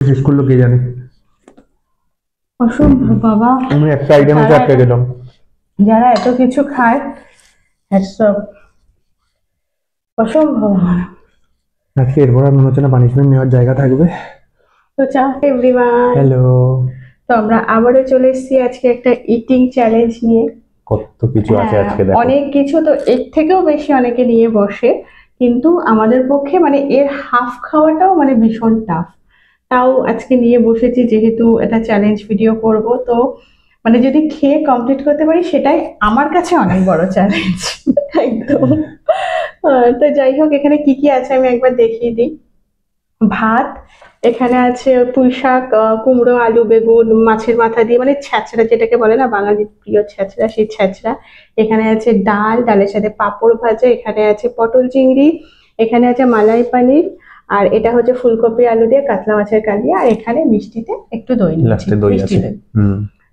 শেষ করলো কে জানে। অসম্ভব বাবা, আমি একটা আইটেমে চারটে খেলাম। যারা এত কিছু খায় হ্যাটসঅপ, অসম্ভব। আজকে এরপর আর মনে হচ্ছে না পানিশমেন্ট নেওয়ার জায়গা থাকবে। তো চাও এভরিওয়ান, হ্যালো। তো আমরা আবারও চলে এসেছি আজকে একটা ইটিং চ্যালেঞ্জ নিয়ে। কত কিছু আছে আজকে দেখো। অনেক কিছু, তো এর থেকেও বেশি অনেকে নিয়ে বসে, কিন্তু আমাদের পক্ষে মানে এর হাফ খাওয়াটাও মানে ভীষণ টাফ। তাও আজকে নিয়ে বসেছি, যেহেতু এটা চ্যালেঞ্জ ভিডিও করব, তো মানে যদি খেয়ে কমপ্লিট করতে পারি সেটাই আমার কাছে অনেক বড় চ্যালেঞ্জ। একদম। তো যাই হোক, এখানে কি কি আছে আমি একবার দেখিয়ে দিই। ভাত, এখানে আছে পুঁই শাক, কুমড়ো, আলু, বেগুন, মাছের মাথা দিয়ে মানে ছ্যাঁচড়া, যেটাকে বলে না বাঙালির প্রিয় ছ্যাঁচড়া, সেই ছ্যাঁচড়া। এখানে আছে ডাল, ডালের সাথে পাঁপড় ভাজা, এখানে আছে পটল চিংড়ি, এখানে আছে মালাই পানির, আর এটা হচ্ছে ফুলকপি আলু দিয়ে কাতলা মাছের কালিয়া, আর এখানে মিষ্টিতে একটু দই নিচ্ছি, মিষ্টি দই।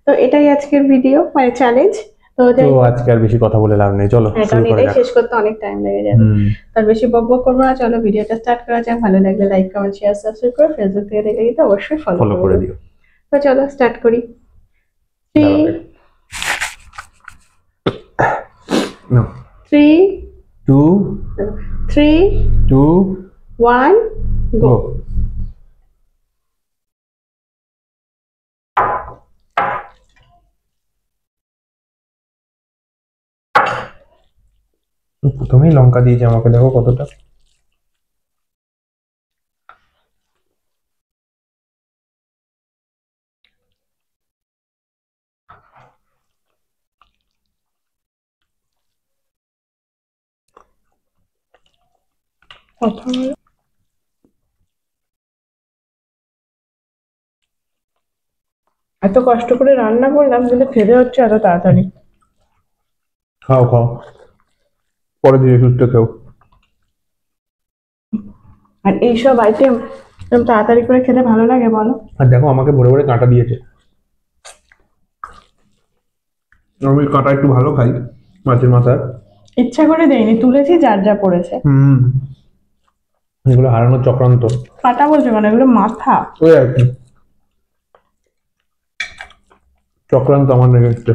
তো এটাই আজকের ভিডিও মানে চ্যালেঞ্জ। তো আজকে আর বেশি কথা বলে লাভ নেই, চলো কারণ এটাই শেষ করতে অনেক টাইম লেগে যাবে। তার বেশি বকবক করবো না, চলো ভিডিওটা স্টার্ট করা যাক। ভালো লাগলে লাইক, কমেন্ট, শেয়ার, সাবস্ক্রাইব করে ফেসবুক থেকে দেখে দিতে অবশ্যই ফলো করে দিও। তো চলো স্টার্ট করি। 3 2 1 গো। প্রথমেই লঙ্কা দিয়েছে আমাকে, দেখো কতটা। এত কষ্ট করে রান্না করলাম কিন্তু খেতে হচ্ছে এত তাড়াতাড়ি। খাও খাও, পরে ধীরে সুস্থ খেও। আর এইসব আইটেম তাড়াতাড়ি করে খেতে ভালো লাগে বলো? আর দেখো আমাকে ভরে ভরে কাঁটা দিয়েছে। আমি কাঁটা একটু ভালো খাই মাছের মাথা। ইচ্ছা করে দেয়নি, তুলেছি যার যা পড়েছে। এগুলো হারানোর চক্রান্ত। কাঁটা বলছে মানে এগুলো মাথা। ওই আর কি, চক্রান্ত আমার নেগেস্টে।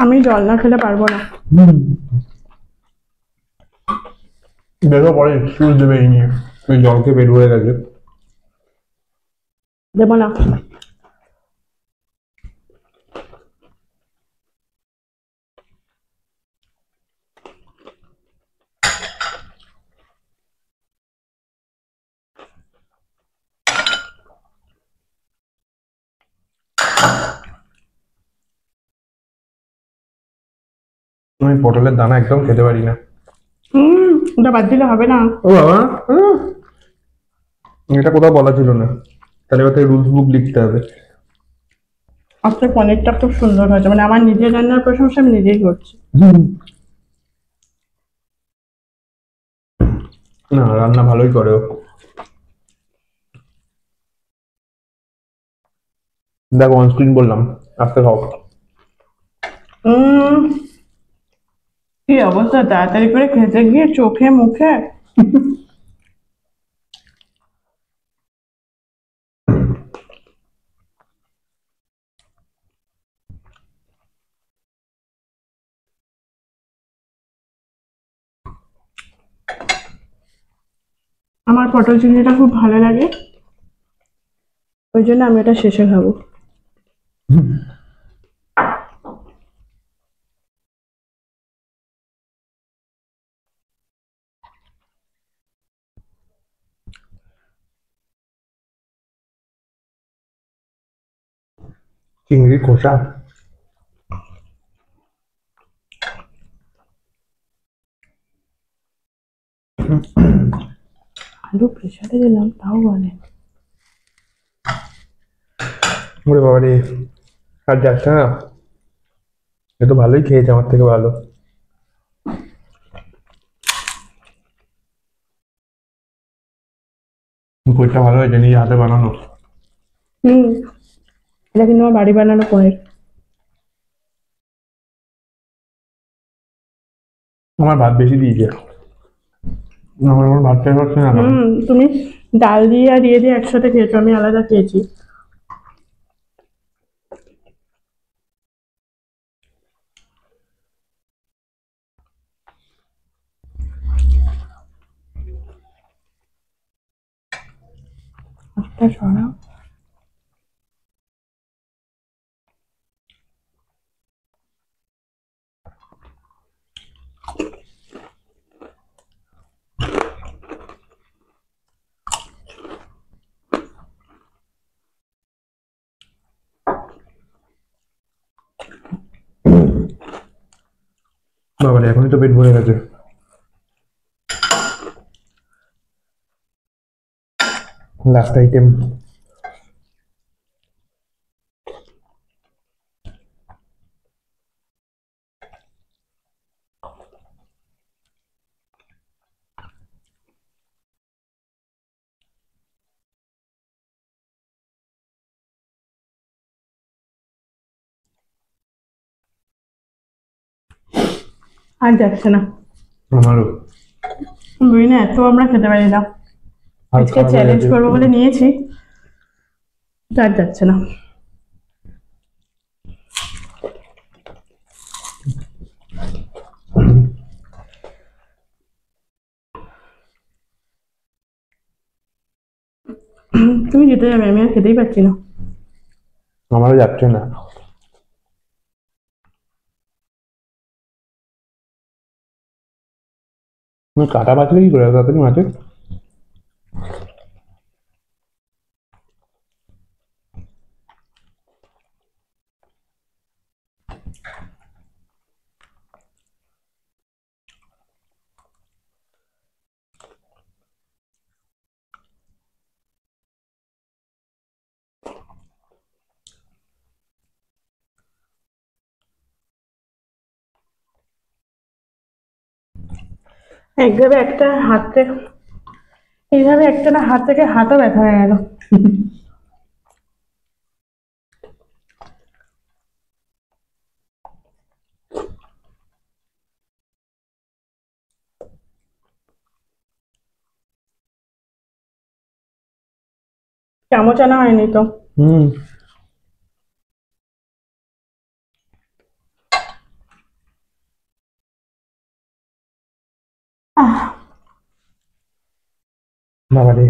আমি জল না খেলে পারবো না। দেখো পরে এক্সকিউজ দেবে এই নিয়ে, ওই জলকে পেট ভরে গেছে। দেবো না। আমি পটলের দানা একদম খেতে পারি না। ওটা বাদ দিলে হবে না। ও বাবা, এটা কোথাও বলা ছিল না, তাহলে এবার রুলস বুক লিখতে হবে। আজকে পনিরটা খুব সুন্দর হয়েছে, মানে আমার নিজের রান্নার প্রশংসা আমি নিজেই করছি। না, রান্না ভালোই করে ও। দেখো অনস্ক্রিন বললাম, আস্তে খাও। কি অবস্থা, তাড়াতাড়ি করে খেতে গিয়ে চোখে মুখে। আমার পটল চিংড়িটা খুব ভালো লাগে, ওই জন্য আমি এটা শেষে খাবো। চিংড়ি খোসা। আলু প্রেসারে দিলাম তাও বলে। ওরে বাবা রে, আর যাচ্ছে না। এ তো ভালোই খেয়েছে, আমার থেকে ভালো। পনিরটা ভালো হয়েছে, নিজে হাতে বানানো। হুম, এটা কিন্তু আমার বাড়ি বানানো পনির। আমার ভাত বেশি দিয়েছে, আমার ভাত খেতে পারছি না কেন। তুমি ডাল দিয়ে আর ইয়ে দিয়ে একসাথে খেয়েছো, আমি আলাদা খেয়েছি। একটা সরাও। বাবা রে, এখনই তো পেট ভরে গেছে। Last item. আর যাচ্ছে না। আমারও। বুঝি না, এত আমরা খেতে পারি না। আর আজকে খারাপ হয়ে চ্যালেঞ্জ গেছে। করবো বলে নিয়েছি, আর যাচ্ছে না। তুমি যেতে যাবে, আমি আর খেতেই পারছি না। আমারও যাচ্ছে না। তুমি কাটা বাছলে কি করে তাড়াতাড়ি মাছের? একভাবে একটা হাত থেকে, এইভাবে একটা না হাত থেকে হাতও ব্যথা হয়ে গেল। চামচ আনা হয়নি তো। হুম। আহ, বাবা রে,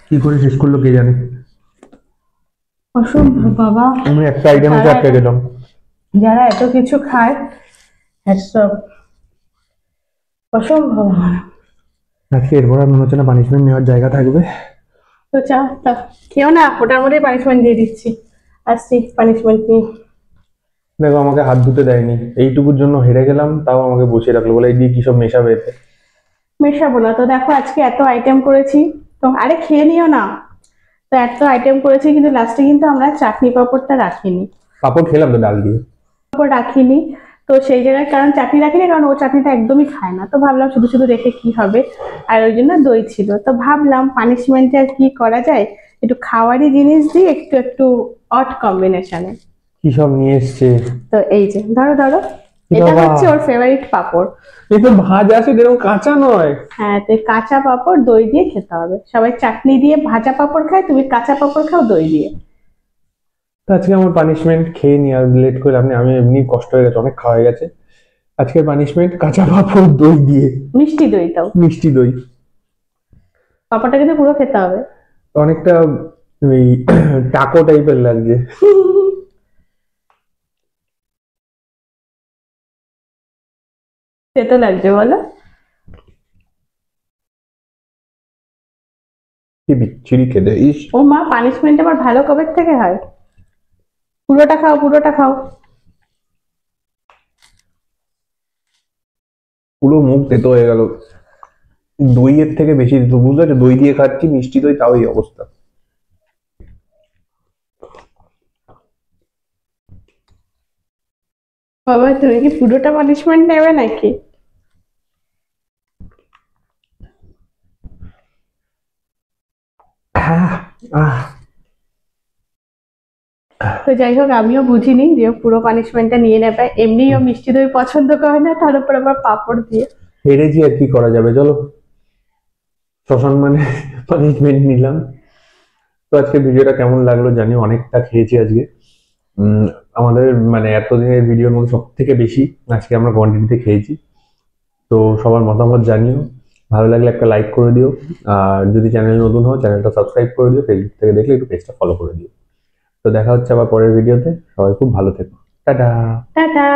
কি করে শেষ করলো কে জানে। অসম্ভব বাবা। আমি একটা আইটেমে যারা আটকে গেলাম। যারা এত কিছু খায়, হ্যাটসঅপ। অসম্ভব। আজকে এরপর আর মনে হচ্ছে না পানিশমেন্ট নেওয়ার জায়গা থাকবে। তো চা তা খেও না, ওটার মধ্যেই পানিশমেন্ট দিয়ে দিচ্ছি। আসছি পানিশমেন্ট নিয়ে। দেখো, আমাকে হাত ধুতে দেয়নি, এইটুকুর জন্য হেরে গেলাম, তাও আমাকে বসিয়ে রাখলো, বলে এই দিয়ে কি সব মেশাবে এতে। মেশাবো না তো, দেখো আজকে এত আইটেম করেছি। তো আরে খেয়ে নিও না। তো এত আইটেম করেছি, কিন্তু লাস্টে কিন্তু আমরা চাটনি পাঁপড়টা রাখিনি। পাপড় খেলাম তো ডাল দিয়ে। পাঁপড় রাখিনি। তো সেই জায়গায় কারণ চাটনি রাখিনি, কারণ ও চাটনিটা একদমই খায় না, তো ভাবলাম শুধু শুধু রেখে কি হবে। আর ওই জন্য দই ছিল, তো ভাবলাম পানিশমেন্টে আর কি করা যায়, একটু খাওয়ারই জিনিস দিয়ে একটু একটু অড কম্বিনেশনে। কি সব নিয়ে এসছে। তো এই যে ধরো ধরো, এটা বাবা, হচ্ছে ওর ফেভারিট পাঁপড়। এই তো ভাজা আছে, এরকম কাঁচা নয়। হ্যাঁ, তো এই কাঁচা পাঁপড় দই দিয়ে খেতে হবে। সবাই চাটনি দিয়ে ভাজা পাঁপড় খায়, তুমি কাঁচা পাঁপড় খাও দই দিয়ে। তো আজকে আমার পানিশমেন্ট, খেয়ে নি আর লেট করে আপনি, আমি এমনি কষ্ট হয়ে গেছে, অনেক খাওয়া হয়ে গেছে। আজকের পানিশমেন্ট কাঁচা পাঁপড় দই দিয়ে। মিষ্টি দইটাও। মিষ্টি দই। পাঁপড়টা কিন্তু পুরো খেতে হবে। অনেকটা ওই টাকো টাইপের লাগছে। খেতে লাগছে বলো। কি বিচ্ছিরি খেতে, ইস। ও মা, পানিশমেন্ট আবার ভালো কবে থেকে হয়? পুরোটা খাও, পুরোটা খাও। পুরো মুখ তেতো হয়ে গেল, দইয়ের থেকে বেশি দিত, বুঝতে পারছো? দই দিয়ে খাচ্ছি, মিষ্টি দই, তাও এই অবস্থা। বাবা, তুমি কি পুরোটা পানিশমেন্ট নেবে নাকি? আহ, আহ, তো যাই হোক, আমিও বুঝিনি যে ও পুরো পানিশমেন্টটা নিয়ে নেবে। এমনিও মিষ্টি দই পছন্দ করে না, তার উপর আবার পাঁপড় দিয়ে। হেরেছি, আর কি করা যাবে, চলো শ্মশান মানে পানিশমেন্ট নিলাম। তো আজকে ভিডিওটা কেমন লাগলো জানিও, অনেকটা খেয়েছি আজকে। উম, আমাদের মানে এতদিনের ভিডিওর মধ্যে সব থেকে বেশি আজকে আমরা কোয়ান্টিটিতে খেয়েছি। তো সবার মতামত জানিও, ভালো লাগলে একটা লাইক করে দিও, আর যদি চ্যানেল নতুন হও চ্যানেলটা সাবস্ক্রাইব করে দিও, ফেসবুক থেকে দেখলে একটু পেজটা ফলো করে দিও। তো দেখা হচ্ছে আবার পরের ভিডিওতে, সবাই খুব ভালো থেকো, টাটা। টাটা।